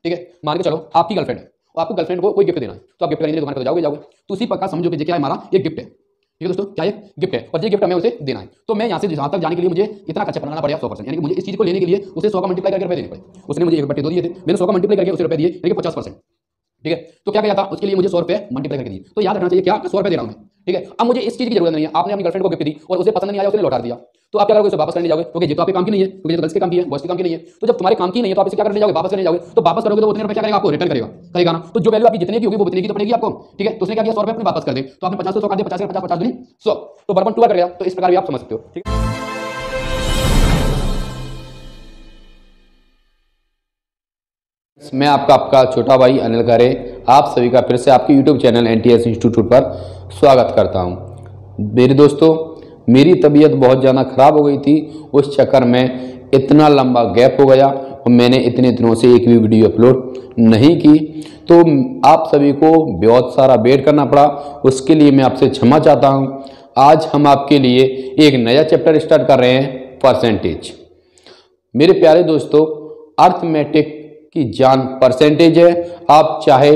ठीक है। मान के चलो आपकी गर्लफ्रेंड है, आपको गर्लफ्रेंड को कोई गिफ्ट देना है, तो आप गिफ्ट खरीदने दुकान पर जाओगे तो उसी प्रकार समझो कि क्या है, हमारा एक गिफ्ट है। ठीक है दोस्तों, क्या है, गिफ्ट है, और ये गिफ्ट हमें उसे देना है। तो मैं यहाँ से जहाँ तक जाने के लिए मुझे इतना खर्चा बनाना पड़ेगा 100%, यानी कि मुझे इस चीज़ को लेने के लिए उसे 100 का मल्टीप्लाई करके रुपए देने पड़े। उसने मुझे 1 बटे 2 दिए थे, मैंने 100 का मल्टीप्लाई करके उसे रुपए दिए, यानी कि 50%। ठीक है, तो क्या किया था, उसके लिए मुझे 100 रुपए मल्टीप्लाई करके दिए। तो याद रखना चाहिए क्या, 100 रुपए दे रहा हूँ मैं। ठीक है, अब मुझे इस चीज़ की जरूरत नहीं है, आपने अपनी गर्लफ्रेंड को गिफ्ट दी और उसे पसंद नहीं आया, उसने लौटा दिया, तो आप क्या करोगे, उसे वापस करने जाओगे, क्योंकि ये तो आपके काम की नहीं है, क्योंकि ये तो गर्ल्स के काम की है, बॉयज के काम की नहीं है। तो जब तुम्हारे काम की नहीं है तो आप इसे क्या करने जाओगे, वापस करने जाओगे। तो वापस करोगे तो उतने रुपए क्या करेगा, आपको रिटर्न करेगा ना। तो जो वैल्यू आपकी जितने की होगी वो उतने की तो पड़ेगी आपको। ठीक है, तो उसने क्या किया, 100 रुपए अपने वापस कर दे, तो आपने 50 से 100 काट दिया, 50 से 50, 50 दूनी 100, तो बराबर 2 कर गया। तो इस प्रकार भी आप समझ सकते हो। ठीक है, मैं आपका छोटा भाई अनिल खरे आप सभी का फिर से आपके YouTube चैनल NTS इंस्टीट्यूट पर स्वागत करता हूं। मेरे दोस्तों, मेरी तबीयत बहुत ज़्यादा ख़राब हो गई थी, उस चक्कर में इतना लंबा गैप हो गया और मैंने इतने दिनों से एक भी वीडियो अपलोड नहीं की, तो आप सभी को बहुत सारा वेट करना पड़ा, उसके लिए मैं आपसे क्षमा चाहता हूँ। आज हम आपके लिए एक नया चैप्टर स्टार्ट कर रहे हैं, परसेंटेज। मेरे प्यारे दोस्तों, अर्थमेटिक की जान परसेंटेज है। आप चाहे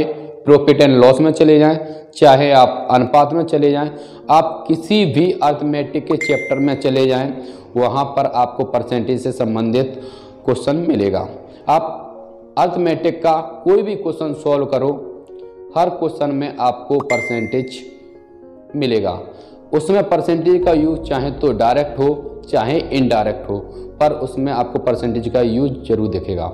प्रॉफिट एंड लॉस में चले जाएं, चाहे आप अनुपात में चले जाएं, आप किसी भी अर्थमेटिक के चैप्टर में चले जाएं, वहां पर आपको परसेंटेज से संबंधित क्वेश्चन मिलेगा। आप अर्थमेटिक का कोई भी क्वेश्चन सॉल्व करो, हर क्वेश्चन में आपको परसेंटेज मिलेगा। उसमें परसेंटेज का यूज चाहे तो डायरेक्ट हो चाहे इनडायरेक्ट हो, पर उसमें आपको परसेंटेज का यूज जरूर दिखेगा।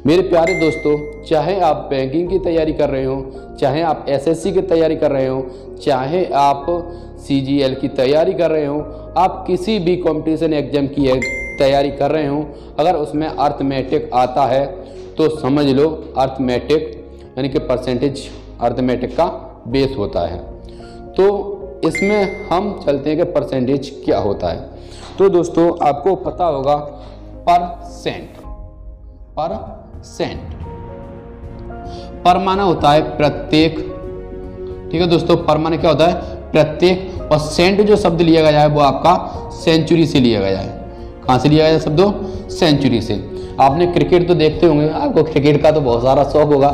मेरे प्यारे दोस्तों, चाहे आप बैंकिंग की तैयारी कर रहे हो, चाहे आप SSC की तैयारी कर रहे हो, चाहे आप CGL की तैयारी कर रहे हो, आप किसी भी कंपटीशन एग्जाम की तैयारी कर रहे हो, अगर उसमें अर्थमेटिक आता है तो समझ लो अर्थमेटिक यानी कि परसेंटेज अर्थमेटिक का बेस होता है। तो इसमें हम चलते हैं कि परसेंटेज क्या होता है। तो दोस्तों, आपको पता होगा परसेंट पर माना होता है प्रत्येक। ठीक है दोस्तों, पर माने क्या होता है, प्रत्येक, और सेंट जो शब्द लिया गया है वो आपका सेंचुरी से लिया गया है। कहाँ से लिया गया है शब्दों, सेंचुरी से। आपने क्रिकेट तो देखते होंगे, आपको क्रिकेट का तो बहुत सारा शौक होगा।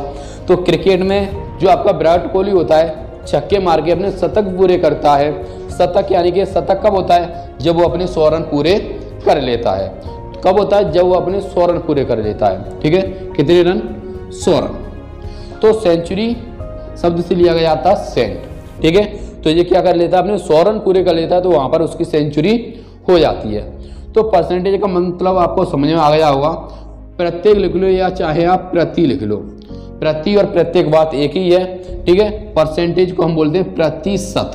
तो क्रिकेट में जो आपका विराट कोहली होता है, छक्के मार के अपने शतक पूरे करता है। शतक यानी कि शतक कब होता है, जब वो अपने 100 रन पूरे कर लेता है। कब होता है, जब वो अपने 100 रन पूरे कर लेता है। ठीक है, कितने रन, 100 रन। तो सेंचुरी शब्द से लिया गया था सेंट। ठीक है, तो ये क्या कर लेता है, अपने 100 रन पूरे कर लेता है, तो वहां पर उसकी सेंचुरी हो जाती है। तो परसेंटेज का मतलब आपको समझ में आ गया होगा। प्रत्येक लिख लो या चाहे आप प्रति लिख लो, प्रति और प्रत्येक बात एक ही है। ठीक है, परसेंटेज को हम बोलते हैं प्रतिशत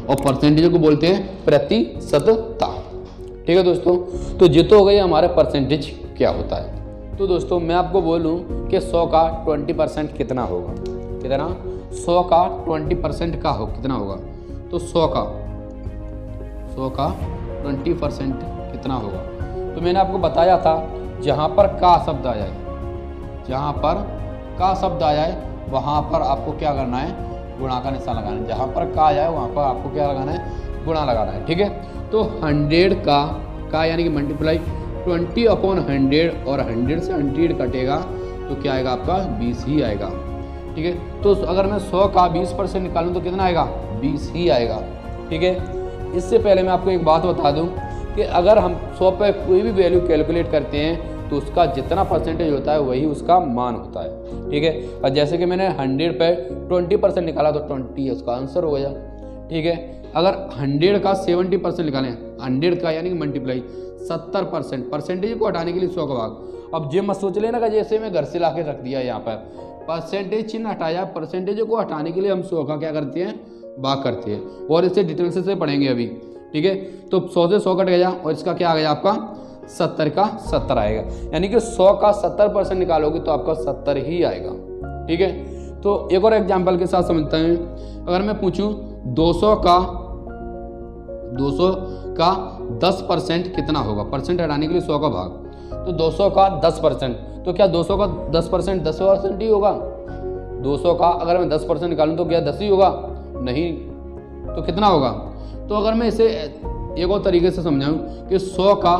और परसेंटेज को बोलते हैं प्रतिशतता। ठीक है दोस्तों, तो ये तो हो गई हमारे परसेंटेज क्या होता है। तो दोस्तों, मैं आपको बोलूं कि 100 का 20% कितना होगा, कितना, 100 का 20% का हो कितना होगा, तो 100 का 20% कितना होगा। तो मैंने आपको बताया था, जहां पर का शब्द आ जाए, जहां पर का शब्द आ जाए वहां पर आपको क्या करना है, गुणा का निशान लगाना है। जहां पर का आ जाए वहां पर आपको क्या लगाना है, गुणा लगाना है। ठीक है, तो 100 का यानी कि मल्टीप्लाई 20/100, और 100 से 100 कटेगा तो क्या आएगा आपका, 20 ही आएगा। ठीक है, तो अगर मैं 100 का 20% निकालूं तो कितना आएगा, 20 ही आएगा। ठीक है, इससे पहले मैं आपको एक बात बता दूं कि अगर हम 100 पे कोई भी वैल्यू कैलकुलेट करते हैं तो उसका जितना परसेंटेज होता है वही उसका मान होता है। ठीक है, और जैसे कि मैंने 100 पे 20% निकाला तो 20 उसका आंसर हो गया। ठीक है, अगर 100 का 70% निकालें, 100 का यानी कि मल्टीप्लाई 70%, परसेंटेज को हटाने के लिए 100 का भाग। अब ये मत सोच लेना कि जैसे मैं घर से ला के रख दिया यहाँ पर, परसेंटेज चिन्ह हटाया, परसेंटेज को हटाने के लिए हम 100 का क्या करते हैं, भाग करते हैं, और इसे डिटेल से पढ़ेंगे अभी। ठीक है, तो 100 से 100 कट गया और इसका क्या आ गया आपका 70 का 70 आएगा, यानी कि 100 का 70% निकालोगे तो आपका 70 ही आएगा। ठीक है, तो एक और एग्जाम्पल के साथ समझते हैं। अगर मैं पूछूं 200 का 10% कितना होगा, परसेंट हटाने के लिए 100 का भाग, तो 200 का 10%, तो क्या 200 का 10% 10% ही होगा। 200 का अगर मैं 10% निकालूं तो क्या 10 ही होगा, नहीं, तो कितना होगा। तो अगर मैं इसे एक और तरीके से समझाऊं कि 100 का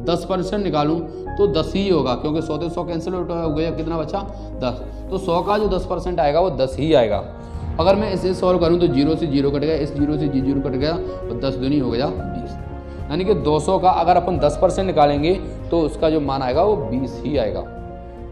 10% निकालूं तो 10 ही होगा, क्योंकि 100 से 100 कैंसिल हो गया, कितना बचा 10। तो 100 का जो 10% आएगा वो 10 ही आएगा। अगर मैं इसे सॉल्व करूं तो 0 से 0 कट गया, इस 0 से 0 कट गया, और 10 दूनी हो गया 20। यानी कि 200 का अगर अपन 10% निकालेंगे तो उसका जो मान आएगा वो 20 ही आएगा।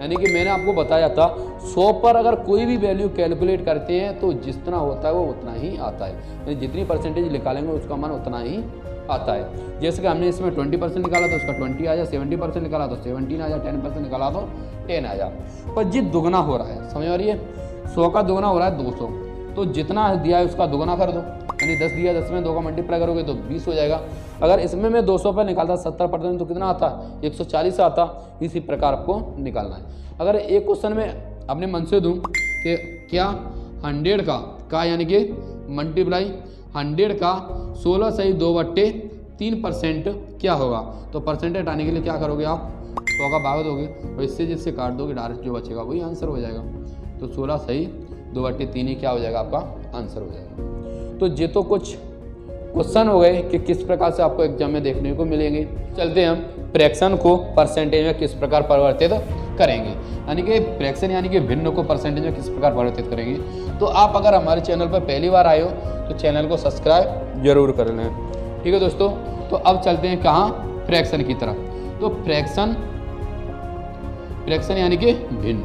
यानी कि मैंने आपको बताया था 100 पर अगर कोई भी वैल्यू कैलकुलेट करते हैं तो जितना होता है वो उतना ही आता है, यानी जितनी परसेंटेज निकालेंगे उसका मान उतना ही आता है। जैसे कि हमने इसमें 20% निकाला तो उसका 20 आ जाए, 70% निकाला तो 17 आ जाए, 10% निकाला तो 10 आ जाए। पर जी दुगना हो रहा है, समझ आ रही है, 100 का दुगना हो रहा है 200, तो जितना दिया है उसका दुगना कर दो, यानी 10 दिया, 10 में 2 का मल्टीप्लाई करोगे तो 20 हो जाएगा। अगर इसमें मैं 200 पर निकालता 70% तो कितना आता, 140 आता। इसी प्रकार आपको निकालना है। अगर एक क्वेश्चन में अपने मन से दूं कि क्या 100 का यानी कि मल्टीप्लाई 100 का 16 सही 2/3% क्या होगा, तो परसेंटेज हटाने के लिए क्या करोगे आप, 100 का भाग दोगे और इससे जिससे काट दोगे, डायरेक्ट जो बचेगा वही आंसर हो जाएगा। तो 16 सही 2/3 ही क्या हो जाएगा, आपका आंसर हो जाएगा। तो ये तो कुछ क्वेश्चन हो गए कि किस प्रकार से आपको एग्जाम में देखने को मिलेंगे। चलते हैं हम फ्रैक्शन को परसेंटेज में किस प्रकार परिवर्तित करेंगे, यानी कि फ्रैक्शन यानी कि भिन्न को परसेंटेज में किस प्रकार परिवर्तित करेंगे। तो आप अगर हमारे चैनल पर पहली बार आए हो तो चैनल को सब्सक्राइब जरूर कर लें। ठीक है दोस्तों, तो अब चलते हैं कहाँ, फ्रैक्शन की तरफ। तो फ्रैक्शन यानी कि भिन्न।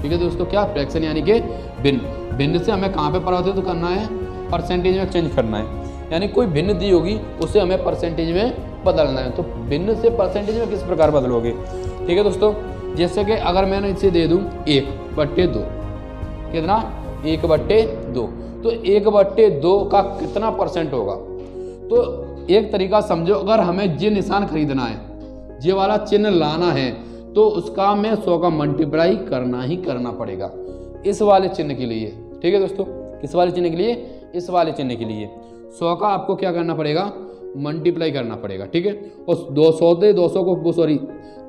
ठीक है दोस्तों, क्या फ्रैक्शन यानी कि भिन्न। भिन्न से हमें कहाँ पे परिवर्तित करना है, परसेंटेज में चेंज करना है, यानी कोई भिन्न दी होगी उसे हमें परसेंटेज में बदलना है। तो भिन्न से परसेंटेज में किस प्रकार बदलोगे। ठीक है दोस्तों, जैसे कि अगर मैंने इसे दे दूं 1/2, कितना 1/2, तो 1/2 का कितना परसेंट होगा। तो एक तरीका समझो, अगर हमें ये निशान खरीदना है, ये वाला चिन्ह लाना है, तो उसका हमें 100 का मल्टीप्लाई करना ही करना पड़ेगा इस वाले चिन्ह के लिए। ठीक है दोस्तों, किस वाले चिन्ह के लिए, इस वाले चिन्ह के लिए 100 का आपको क्या करना पड़ेगा, मल्टीप्लाई करना पड़ेगा। ठीक है, और 200 को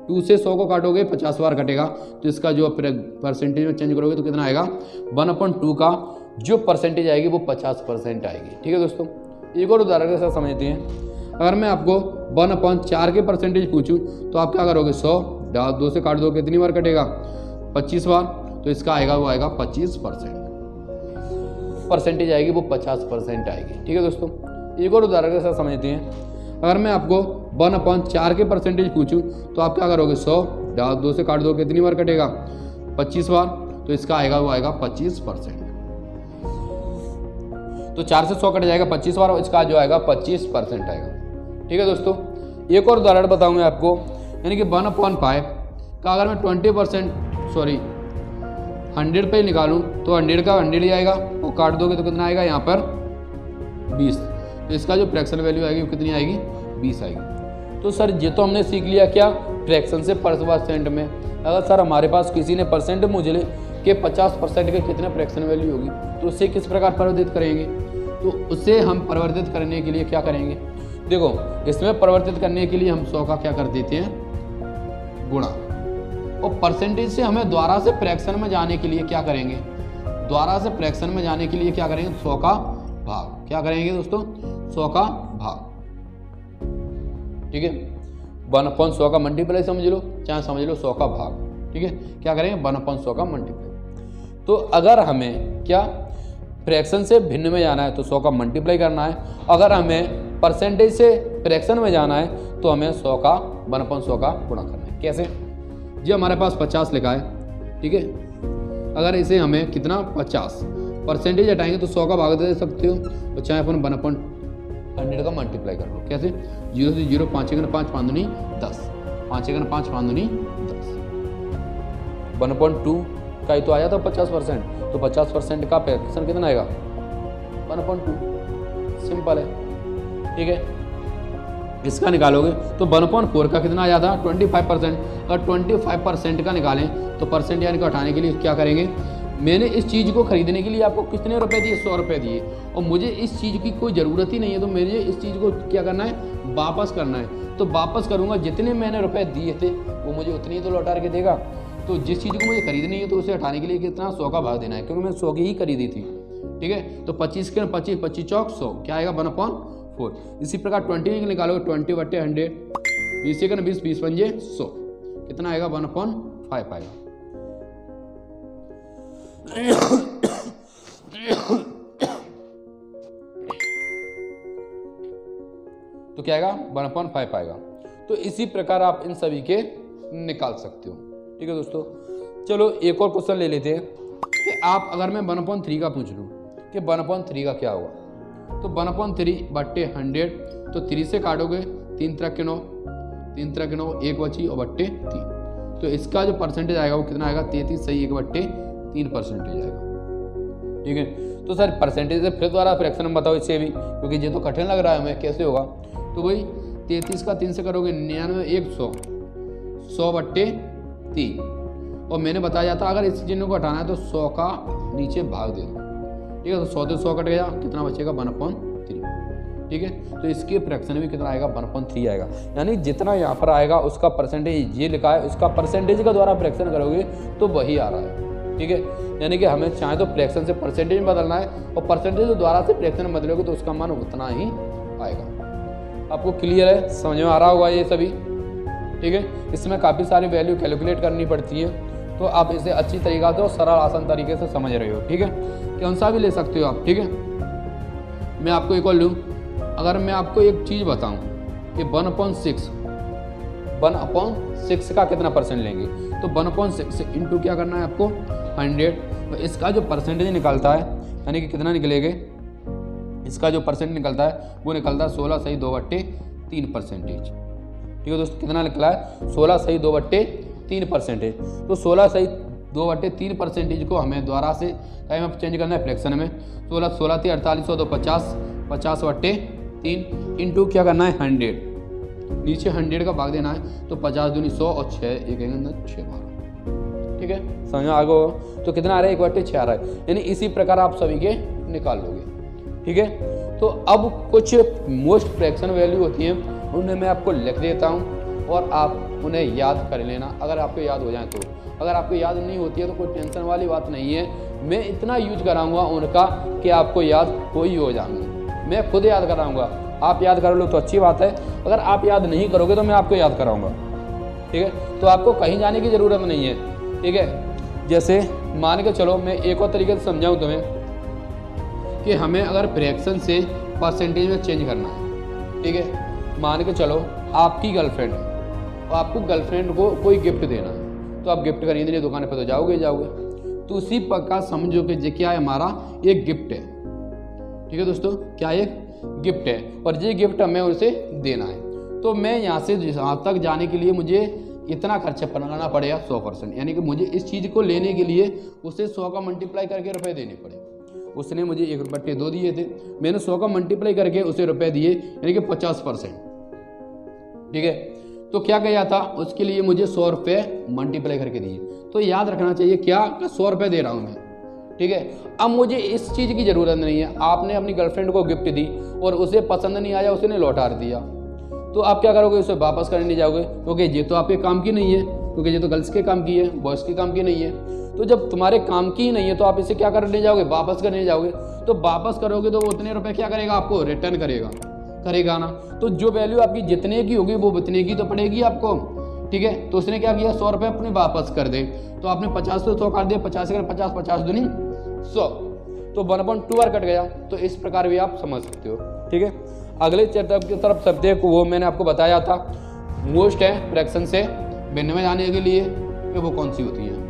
2 से 100 को काटोगे 50 बार कटेगा, तो इसका जो परसेंटेज में चेंज करोगे तो कितना आएगा, 1/2 का जो परसेंटेज आएगी वो 50% आएगी। ठीक है दोस्तों, एक और उदाहरण के साथ समझते हैं। अगर मैं आपको 1/4 के परसेंटेज पूछूं तो आप क्या करोगे, 100 2 से काट दो, कितनी बार कटेगा, 25 बार, तो इसका आएगा वो आएगा 25%, परसेंटेज आएगी वो 50% आएगी। ठीक है दोस्तों, एक और उदाहरण के साथ समझते हैं। अगर मैं आपको 1/4 के परसेंटेज पूछूं तो आप क्या करोगे, 100 2 से काट दो, कितनी बार कटेगा, 25 बार, तो इसका आएगा वो आएगा 25%। तो 4 से 100 कट जाएगा 25 बार, और इसका जो आएगा 25% आएगा। ठीक है दोस्तों, एक और उदाहरण बताऊँ मैं आपको, यानी कि 1/5 का अगर मैं 100 पे निकालूं तो 100 का 100 ही आएगा, वो काट दोगे तो कितना आएगा, यहाँ पर 20, तो इसका जो फ्रैक्शन वैल्यू आएगी वो कितनी आएगी, 20 आएगी। तो सर ये तो हमने सीख लिया क्या, फ्रैक्शन से परसेंट में। अगर सर हमारे पास किसी ने परसेंट मुझे ले कि 50% के कितने फ्रैक्शन वैल्यू होगी, तो उससे किस प्रकार परिवर्तित करेंगे। तो उससे हम परिवर्तित करने के लिए क्या करेंगे, देखो इसमें परिवर्तित करने के लिए हम 100 का क्या कर देते हैं, गुणा, और परसेंटेज से हमें द्वारा से फ्रैक्शन में जाने के लिए क्या करेंगे, द्वारा से फ्रैक्शन में जाने के लिए क्या करेंगे, 100 का भाग। क्या करेंगे दोस्तों, 100 का भाग। ठीक है, 1/100 का मल्टीप्लाई समझ लो, चाहे समझ लो 100 का भाग। ठीक है, क्या करेंगे, 1/100 का मल्टीप्लाई। तो अगर हमें क्या फ्रैक्शन से भिन्न में जाना है तो 100 का मल्टीप्लाई करना है, अगर हमें परसेंटेज से फ्रैक्शन में जाना है तो हमें 100 का 1/100 का गुणा करना है। कैसे, जो हमारे पास 50 लिखा है, ठीक है, अगर इसे हमें कितना 50 परसेंटेज हटाएंगे तो 100 का भाग दे सकते हो, तो चाहे अपन 1/100 का मल्टीप्लाई कर लो। कैसे, 0 से 0, 5 × 5 5 दूनी 10, 5 × 5 5 दूनी 10, 1/2 का ही तो आया था 50%, तो 50% का फ्रैक्शन कितना आएगा, 1/2, सिंपल है। ठीक है, इसका निकालोगे तो 1/4 का कितना आ जाता, 25%। अगर 25% का निकालें तो परसेंट यानी कि हटाने के लिए क्या करेंगे, मैंने इस चीज़ को खरीदने के लिए आपको कितने रुपए दिए, 100 रुपये दिए, और मुझे इस चीज़ की कोई ज़रूरत ही नहीं है, तो मुझे इस चीज़ को क्या करना है, वापस करना है। तो वापस करूँगा, जितने मैंने रुपए दिए थे वो मुझे उतनी ही तो लौटा के देगा। तो जिस चीज़ को मुझे खरीदनी है तो उसे हटाने के लिए कितना, 100 का भाग देना है, क्योंकि मैंने 100 की ही खरीदी थी। ठीक है, तो 25 के 25, 25 चौक 100, क्या आएगा 1/4। इसी प्रकार 20 निकालोगे, 20/100 20 सेकंड 20 20 पंजे 100, कितना आएगा 1/5 आएगा। तो क्या आएगा 1/5 आएगा। तो इसी प्रकार आप इन सभी के निकाल सकते हो। ठीक है दोस्तों, चलो एक और क्वेश्चन ले लेते हैं कि आप अगर मैं 1/3 का पूछ लूँ कि 1/3 का क्या होगा, तो 1/3/100, तो 3 से काटोगे 3 3 9, 3 3 9, 1 बची और बट्टे 3, तो इसका जो परसेंटेज आएगा वो कितना आएगा 33 सही 1/3 परसेंटेज आएगा। ठीक है, तो सर परसेंटेज से फिर दोबारा फ्रैक्शन में बताओ इससे भी, क्योंकि ये तो कठिन लग रहा है हमें, कैसे होगा। तो भाई 33 का 3 से करोगे 99 1 100, 100/3, और मैंने बताया था अगर इस चिन्ह को हटाना है तो 100 का नीचे भाग दे दो। ठीक है, तो 100 से 100 कट गया, कितना बचेगा 1/3। ठीक है, तो इसके फ्रैक्शन भी कितना आएगा 1/3 आएगा, यानी जितना यहाँ पर आएगा उसका परसेंटेज ये लिखा है, उसका परसेंटेज का द्वारा फ्रैक्शन करोगे तो वही आ रहा है। ठीक है, यानी कि हमें चाहे तो फ्रैक्शन से परसेंटेज में बदलना है और परसेंटेज द्वारा से फ्रैक्शन में बदलोगे तो उसका मान उतना ही आएगा। आपको क्लियर है, समझ में आ रहा होगा ये सभी। ठीक है, इसमें काफ़ी सारी वैल्यू कैलकुलेट करनी पड़ती है, तो आप इसे अच्छी तरीक़ा से और सरल आसान तरीके से समझ रहे हो। ठीक है, कौन सा भी ले सकते हो आप। ठीक है, मैं आपको एक और लूँ, अगर मैं आपको एक चीज़ बताऊँ कि 1/6 का कितना परसेंट लेंगे, तो 1/6 से इंटू क्या करना है आपको 100, तो इसका जो परसेंटेज निकलता है यानी कि कितना निकलेगा, इसका जो परसेंट निकलता है वो निकलता है 16 सही 2/3 परसेंटेज। ठीक है दोस्तों, कितना निकला है 16 सही 2/3 परसेंटेज। तो 16 सही 2/3 परसेंटेज को हमें द्वारा से टाइम में चेंज करना है फ्रैक्शन में। 16 16 × 48 और 2 50, 50/3 इंटू क्या करना है 100, नीचे 100 का भाग देना है, तो 50 दूनी 100 और 6 एक 6 12। ठीक है, समझ में आ गया। तो कितना आ रहा है 1/6 आ रहा है, यानी इसी प्रकार आप सभी के निकाल लोगे। ठीक है, तो अब कुछ मोस्ट फ्रैक्शन वैल्यू होती हैं, उन्हें मैं आपको लिख देता हूँ और आप उन्हें याद कर लेना, अगर आपको याद हो जाए तो। अगर आपको याद नहीं होती है तो कोई टेंशन वाली बात नहीं है, मैं इतना यूज कराऊंगा उनका कि आपको याद हो जाएंगे। मैं खुद याद कराऊंगा, आप याद कर लो तो अच्छी बात है, अगर आप याद नहीं करोगे तो मैं आपको याद कराऊंगा। ठीक है, तो आपको कहीं जाने की ज़रूरत नहीं है। ठीक है, जैसे मान के चलो मैं एक और तरीके से समझाऊँ तुम्हें कि हमें अगर फ्रैक्शन से परसेंटेज में चेंज करना है। ठीक है, मान के चलो आपकी गर्लफ्रेंड है और आपको गर्लफ्रेंड को कोई गिफ्ट देना है, तो आप गिफ्ट खरीदने दुकान पर तो जाओगे, तो उसी प्रकार समझो कि ये क्या है, हमारा एक गिफ्ट है। ठीक है दोस्तों, क्या एक गिफ्ट है और ये गिफ्ट हमें उसे देना है। तो मैं यहाँ से जहाँ तक जाने के लिए मुझे इतना खर्चा करना पड़ेगा 100%, यानी कि मुझे इस चीज़ को लेने के लिए उसे 100 का मल्टीप्लाई करके रुपए देने पड़े। उसने मुझे 1/2 दिए थे, मैंने 100 का मल्टीप्लाई करके उसे रुपए दिए, यानी कि 50%। ठीक है, तो क्या गया था उसके लिए मुझे 100 रुपये मल्टीप्लाई करके दिए। तो याद रखना चाहिए क्या 100 रुपये दे रहा हूँ मैं। ठीक है, अब मुझे इस चीज़ की ज़रूरत नहीं है, आपने अपनी गर्लफ्रेंड को गिफ्ट दी और उसे पसंद नहीं आया, उसने लौटा दिया, तो आप क्या करोगे, उसे वापस करने नहीं जाओगे, क्योंकि ये तो आपके काम की नहीं है, क्योंकि ये तो गर्ल्स के काम की है, बॉयज़ के काम की नहीं है। तो जब तुम्हारे काम की ही नहीं है तो आप इसे क्या करने जाओगे, वापस करने जाओगे। तो वापस करोगे तो वो उतने रुपए क्या करेगा, आपको रिटर्न करेगा ना। तो जो वैल्यू आपकी जितने की होगी वो उतने की तो पड़ेगी आपको। ठीक है, तो उसने क्या किया 100 रुपये अपने वापस कर दे, तो आपने 50 से 100 काट दिया, 50 से 50, 50 दूनी 100, तो 1/2 कट गया। तो इस प्रकार भी आप समझ सकते हो। ठीक है, अगले चैप्टर की तरफ चलते हैं, वो मैंने आपको बताया था मोस्ट है फ्रैक्शन से भिन्न में जाने के लिए कि वो कौन सी होती है।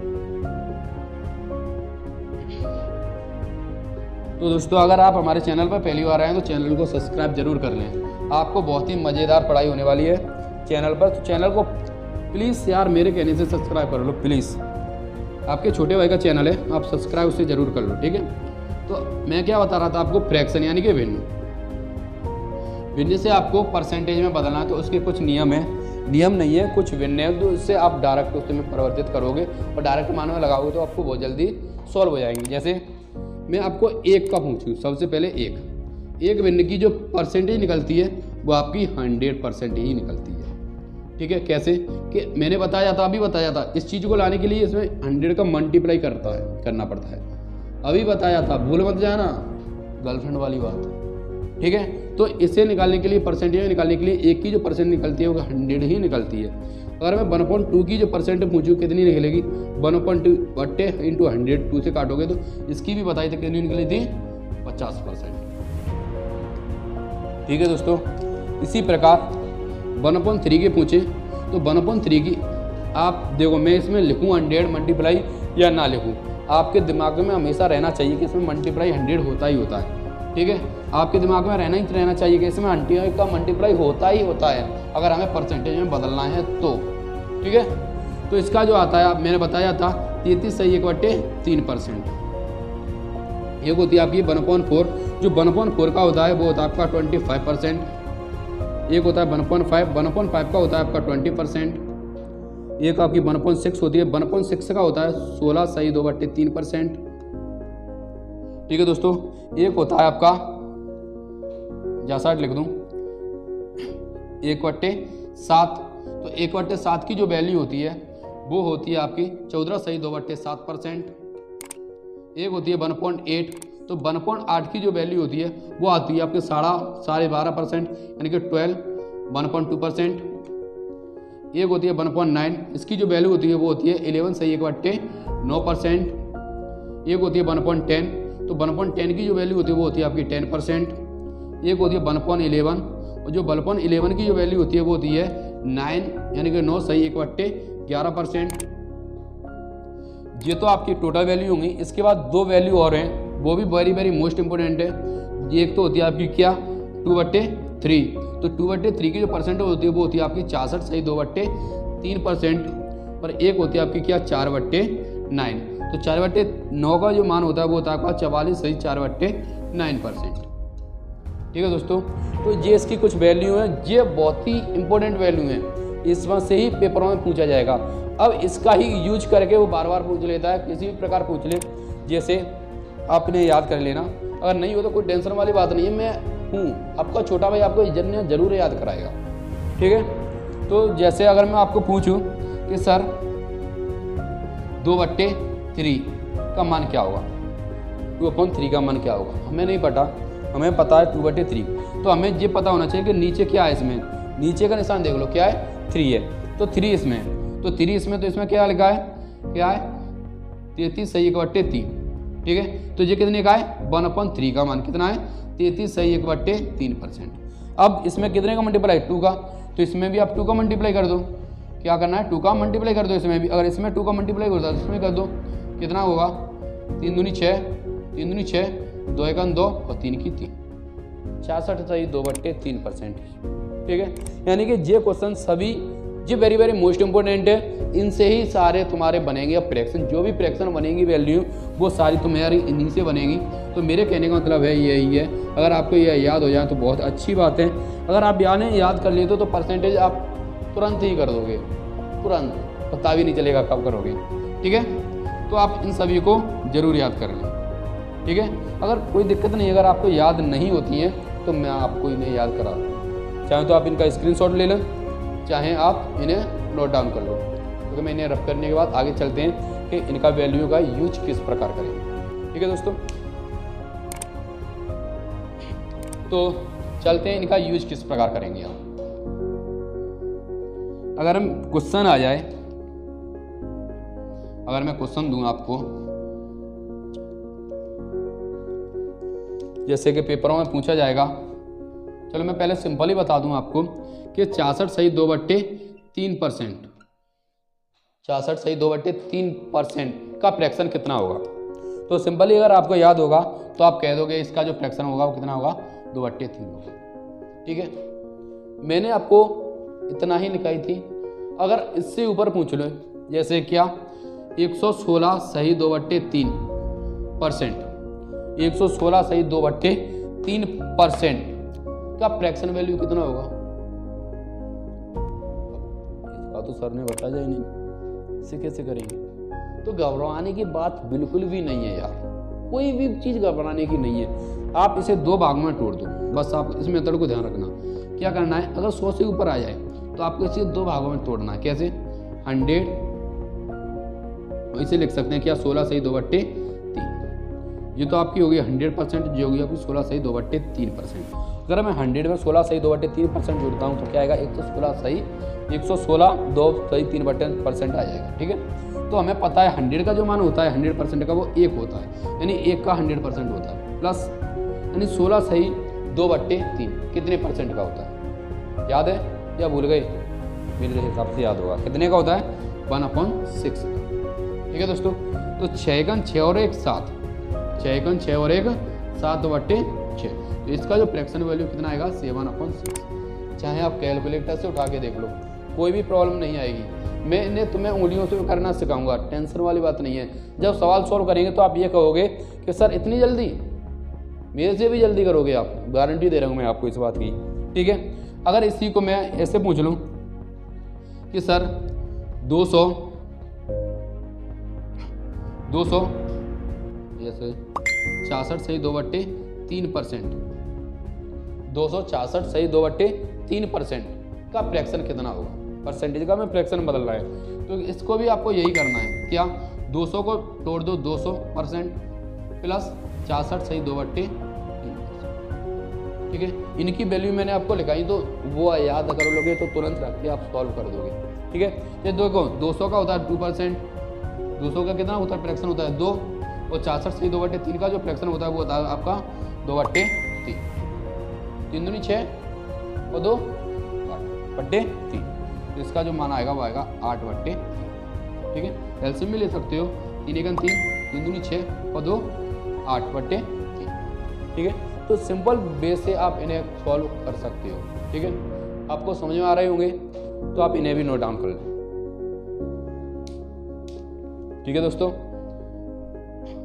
तो दोस्तों, अगर आप हमारे चैनल पर पहली बार आए हैं तो चैनल को सब्सक्राइब जरूर कर लें, आपको बहुत ही मज़ेदार पढ़ाई होने वाली है चैनल पर। तो चैनल को प्लीज़ यार मेरे कहने से सब्सक्राइब कर लो प्लीज़, आपके छोटे भाई का चैनल है, आप सब्सक्राइब उसे ज़रूर कर लो। ठीक है, तो मैं क्या बता रहा था आपको, फ्रैक्शन यानी कि भिन्न से आपको परसेंटेज में बदलना है, तो उसके कुछ नियम नहीं है, कुछ भिन्न है, तो इससे आप डायरेक्ट उसमें परिवर्तित करोगे और डायरेक्ट मान में लगाओगे तो आपको बहुत जल्दी सॉल्व हो जाएंगे। जैसे मैं आपको एक का पूछूँ, सबसे पहले एक भिन्न की जो परसेंटेज निकलती है वो आपकी 100% ही निकलती है। ठीक है, कैसे कि मैंने बताया था, अभी बताया था, इस चीज़ को लाने के लिए इसमें 100 का मल्टीप्लाई करना पड़ता है, अभी बताया था, भूल मत जाना, गर्लफ्रेंड वाली बात। ठीक है। तो इसे निकालने के लिए, परसेंटेज निकालने के लिए एक की जो परसेंट निकलती है वो 100 ही निकलती है। अगर मैं 1/2 की जो परसेंट पूछूँ कितनी निकलेगी, 1/2 बट्टे इंटू 100, 2 से काटोगे तो इसकी भी बताई थी कितनी निकली थी, 50%। ठीक है दोस्तों। इसी प्रकार 1/3 के पूछे तो 1/3 की आप देखो, मैं इसमें लिखूँ 100 मल्टीप्लाई या ना लिखूँ, आपके दिमाग में हमेशा रहना चाहिए कि इसमें मल्टीप्लाई 100 होता ही होता है। ठीक है, आपके दिमाग में रहना चाहिए कि इसमें 100 का मल्टीप्लाई होता ही होता है, अगर हमें परसेंटेज में बदलना है तो। ठीक है, तो इसका जो आता है, मैंने बताया था 33 सही 1/3%। एक होती है आपकी 1/4, जो 1/4 का होता है वो होता है आपका 25%। एक होता है 1/5 का होता है आपका 20%। एक आपकी 1/6 होती है, 1/6 का होता है 16 सही 2/3%। ठीक है दोस्तों। एक होता है आपका, जैसा लिख दूं 1/7, तो 1/7 की जो वैल्यू होती है वो होती है आपकी 14 सही 2/7%। एक होती है 1/8, तो 1/8 की जो वैल्यू होती है वो आती है आपके 12.5%, यानी कि 1.2%। एक होती है 1/9, इसकी जो वैल्यू होती है वो होती है 11 सही 1/9%। एक होती है 1/10, तो 1/10 की जो वैल्यू होती है वो होती है आपकी 10%। एक होती है 1/11, और जो 1/11 की जो वैल्यू होती है वो होती है 9, यानी कि 9 सही 1/11%। ये तो आपकी टोटल वैल्यू होंगी। इसके बाद 2 वैल्यू और हैं, वो भी वेरी वेरी मोस्ट इंपॉर्टेंट है। एक तो होती है आपकी क्या, 2/3, तो 2/3 की जो परसेंटेज होती है वो होती है आपकी 64 सही 2/3%। और एक होती है आपकी क्या, 4/9, तो 4/9 का जो मान होता है वो होता है आपका 44 सही 4/9%। ठीक है दोस्तों। तो ये इसकी कुछ वैल्यू है, ये बहुत ही इंपॉर्टेंट वैल्यू है, इसमें से ही पेपरों में पूछा जाएगा। अब इसका ही यूज करके वो बार बार पूछ लेता है, किसी भी प्रकार पूछ ले, जैसे आपने याद कर लेना, अगर नहीं हो तो कोई टेंशन वाली बात नहीं है, मैं हूँ आपका छोटा भाई, आपको जरूर याद कराएगा। ठीक है, तो जैसे अगर मैं आपको पूछूं कि सर 2/3 का मान क्या होगा, 2/3 का मान क्या होगा, हमें नहीं पता, हमें पता है 2/3, तो हमें ये पता होना चाहिए कि नीचे क्या है, इसमें नीचे का निशान देख लो, क्या है, 3 है, तो 3 इसमें है, तो 3 इसमें, तो इसमें क्या लिखा है, क्या है, 33 सही 1/3। ठीक है, तो ये कितने का है, 1/3 का मान कितना है, 33 सही 1/3%। अब इसमें कितने का मल्टीप्लाई, 2 का, तो इसमें भी आप 2 का मल्टीप्लाई कर दो। क्या करना है, 2 का मल्टीप्लाई कर दो इसमें भी। अगर इसमें 2 का मल्टीप्लाई होता है तो इसमें कर दो, कितना होगा, 3 दूनी 6, 3 दूनी 6, 2 1 2 और 3 की 3, 66 सही 2/3%। ठीक है, यानी कि ये क्वेश्चन सभी ये वेरी वेरी मोस्ट इंपॉर्टेंट है, इनसे ही सारे तुम्हारे बनेंगे। अब फ्रैक्शन, जो भी फ्रैक्शन बनेगी वैल्यू, वो सारी तुम्हारी इन्हीं से बनेगी। तो मेरे कहने का मतलब है यही है, अगर आपको यह याद हो जाए तो बहुत अच्छी बात है। अगर आप याद कर लेते तो परसेंटेज आप तुरंत ही कर दोगे, तुरंत, पता भी नहीं चलेगा कब करोगे। ठीक है, तो आप इन सभी को जरूर याद कर लें। ठीक है, अगर कोई दिक्कत नहीं, अगर आपको याद नहीं होती है तो मैं आपको इन्हें याद करा दूँ, चाहे तो आप इनका स्क्रीनशॉट ले लें, चाहे आप इन्हें नोट डाउन कर लो, क्योंकि मैं इन्हें रफ करने के बाद आगे चलते हैं कि इनका वैल्यू का यूज किस प्रकार करेंगे। ठीक है दोस्तों, तो चलते हैं इनका यूज किस प्रकार करेंगे हम। अगर हम क्वेश्चन आ जाए, अगर मैं क्वेश्चन दूं आपको, जैसे कि पेपरों में पूछा जाएगा, चलो मैं पहले सिंपल ही बता दूं आपको कि 66 सही 2/3%, 66 सही 2/3% का फ्रैक्शन कितना होगा। तो सिंपली अगर आपको याद होगा तो आप कह दोगे इसका जो फ्रैक्शन होगा वो कितना होगा, 2/3 होगा। ठीक है, मैंने आपको इतना ही लिखाई थी। अगर इससे ऊपर पूछ लो, जैसे क्या, 116 सही 2/3%, 116 सही 2/3% का फ्रैक्शन वैल्यू कितना होगा, इसका तो सर ने बताया ही नहीं, इसे कैसे करेंगे। तो घबराने की बात बिल्कुल भी नहीं है यार, कोई भी चीज़ घबराने की नहीं है। आप इसे 2 भागों में तोड़ दो, बस आप इस मेथड को ध्यान रखना। क्या करना है, अगर 100 से ऊपर आ जाए तो आपको इसे 2 भागों में तोड़ना है। कैसे, 100, इसे लिख सकते हैं क्या, 16 सही 2/3, ये तो आपकी होगी 100%, जो होगी आपकी 16 सही 2/3%। अगर मैं 100 में 16 सही 2/3% जोड़ता हूँ तो क्या आएगा, 116 सही 116 2 सही 3% आ जाएगा। ठीक है, तो हमें पता है 100 का जो मान होता है 100% का वो 1 होता है, यानी 1 का 100% होता है, प्लस यानी 16 सही 2/3 कितने परसेंट का होता है, याद है या भूल गए? मेरे हिसाब से याद होगा, कितने का होता है, 1/6। ठीक है दोस्तों, तो 6 6 और 1 7, 6 6 और 1 7/6, तो इसका जो फ्रैक्शन वैल्यू कितना आएगा, 7/6। चाहे आप कैलकुलेटर से उठा के देख लो, कोई भी प्रॉब्लम नहीं आएगी। मैं इन्हें तुम्हें उंगलियों से करना सिखाऊंगा, टेंशन वाली बात नहीं है। जब सवाल सॉल्व करेंगे तो आप ये कहोगे कि सर इतनी जल्दी, मेरे से भी जल्दी करोगे आप, गारंटी दे रहा हूँ मैं आपको इस बात की। ठीक है, अगर इसी को मैं ऐसे पूछ लूँ कि सर 200 जैसे 66 सही 2/3%, 266 सही 2/3% का फ्रैक्शन कितना होगा, परसेंटेज का मैं फ्रैक्शन बदल रहा है, तो इसको भी आपको यही करना है। क्या, 200 को तोड़ दो 200% प्लस 66 सही 2/3। ठीक है, इनकी वैल्यू मैंने आपको लिखाई, तो वो याद कर लोगे तो तुरंत रख के आप सॉल्व कर दोगे। ठीक है, ये देखो 200 का होता है 2%, 200 का कितना होता है फ्रैक्शन होता है 2, और 66 सही 2/3 का जो फ्रैक्शन होता है वो होता है आपका 2/3, 3 दूनी 6 और 2 8/3, तो इसका जो मान आएगा वो आएगा 8/3। ठीक है, एलसीएम में ले सकते हो, 3 1 3, 3 दूनी 6 और 2 8/3। ठीक है, तो सिंपल वे से आप इन्हें सॉल्व कर सकते हो। ठीक है, आपको समझ में आ रहे होंगे तो आप इन्हें भी नोट डाउन कर लें। ठीक है दोस्तों,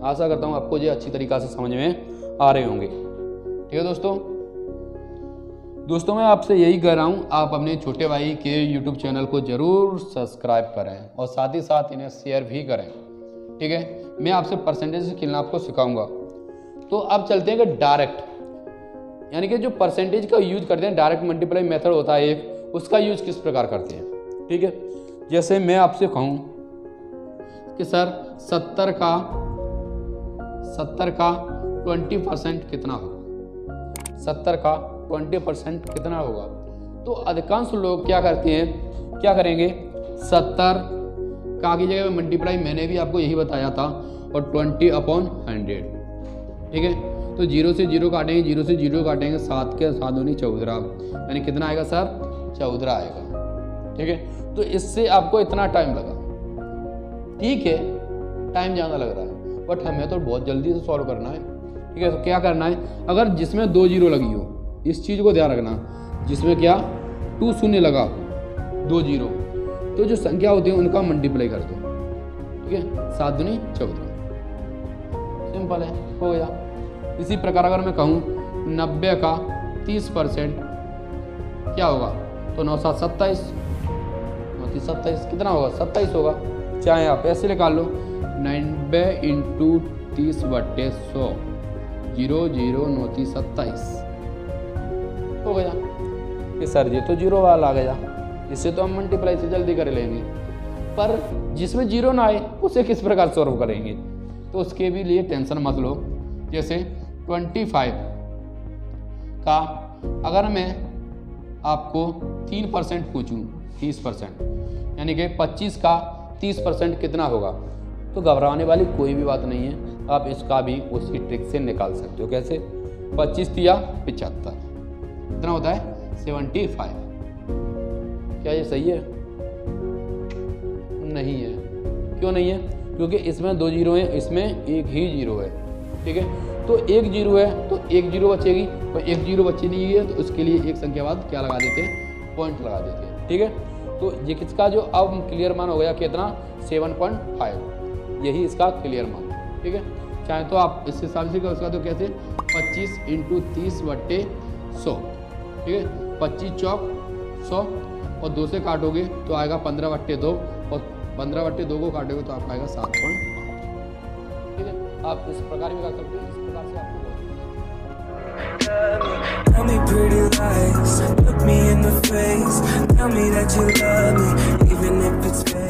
आशा करता हूँ आपको ये अच्छी तरीक़ा से समझ में आ रहे होंगे। ठीक है दोस्तों मैं आपसे यही कह रहा हूँ, आप अपने छोटे भाई के YouTube चैनल को ज़रूर सब्सक्राइब करें और साथ ही साथ इन्हें शेयर भी करें। ठीक है, मैं आपसे परसेंटेज से खेलना आपको सिखाऊंगा। तो अब चलते हैं कि डायरेक्ट, यानी कि जो परसेंटेज का यूज करते हैं, डायरेक्ट मल्टीप्लाई मेथड होता है एक, उसका यूज किस प्रकार करते हैं। ठीक है, जैसे मैं आपसे कहूँ कि सर 70 का 20% कितना होगा, 70 का 20% कितना होगा, तो अधिकांश लोग क्या करते हैं, क्या करेंगे, 70 का की जगह मल्टीप्लाई मैंने भी आपको यही बताया था, और 20/100। ठीक है, तो 0 से 0 काटेंगे, 0 से 0 काटेंगे, 7 के 7 दूनी 14, यानी कितना आएगा सर, 14 आएगा। ठीक है, तो इससे आपको इतना टाइम लगा, ठीक है टाइम ज़्यादा लग रहा है, बट हमें तो बहुत जल्दी से सॉल्व करना है। ठीक है, तो क्या करना है, अगर जिसमें 2 0 लगी हो, इस चीज़ को ध्यान रखना, जिसमें क्या 2 शून्य लगा, 2 0, तो जो संख्या होती है उनका मल्टीप्लाई कर दो। ठीक है, 7 दूनी 14, सिंपल है, हो गया। इसी प्रकार अगर मैं कहूँ 90 का 30% क्या होगा, तो 9 7 27, 9 3 27 कितना होगा, 27 होगा। चाहे आप ऐसे निकाल लो, 90 × 30/100, 0 0 9 3 27 हो गया। ये सर जी तो 0 वाला आ गया, इससे तो हम मल्टीप्लाई से जल्दी कर लेंगे, पर जिसमें 0 ना आए उसे किस प्रकार सॉल्व करेंगे, तो उसके भी लिए टेंशन मत लो। जैसे 25 का अगर मैं आपको 3% पूछूं, 30%, यानी कि 25 का 30% कितना होगा, तो घबराने वाली कोई भी बात नहीं है, आप इसका भी उसी ट्रिक से निकाल सकते हो। कैसे, 25 या 75 कितना होता है, 75। क्या ये सही है? नहीं है। क्यों नहीं है? क्योंकि इसमें 2 0 हैं, इसमें एक ही 0 है। ठीक है, तो एक 0 है तो एक 0 बचेगी, और एक 0 बची नहीं है तो उसके लिए एक संख्या बाद क्या लगा देते हैं, पॉइंट लगा देते हैं। ठीक है, तो ये किसका जो अब क्लियर मान हो गया कितना, 7.5, यही इसका क्लियर मान। ठीक है, चाहे तो आप इस हिसाब से उसका तो कैसे 25 × 30/100। ठीक है, 25 चौक 100, और 2 से काटोगे तो आएगा 15/2, और 15/2 को काटोगे तो आपका आएगा 7.5। ठीक है, आप इस प्रकार भी कर सकते हैं, इस प्रकार से आपको Tell me pretty lies, look me in the face, tell me that you love me, even if it's fake.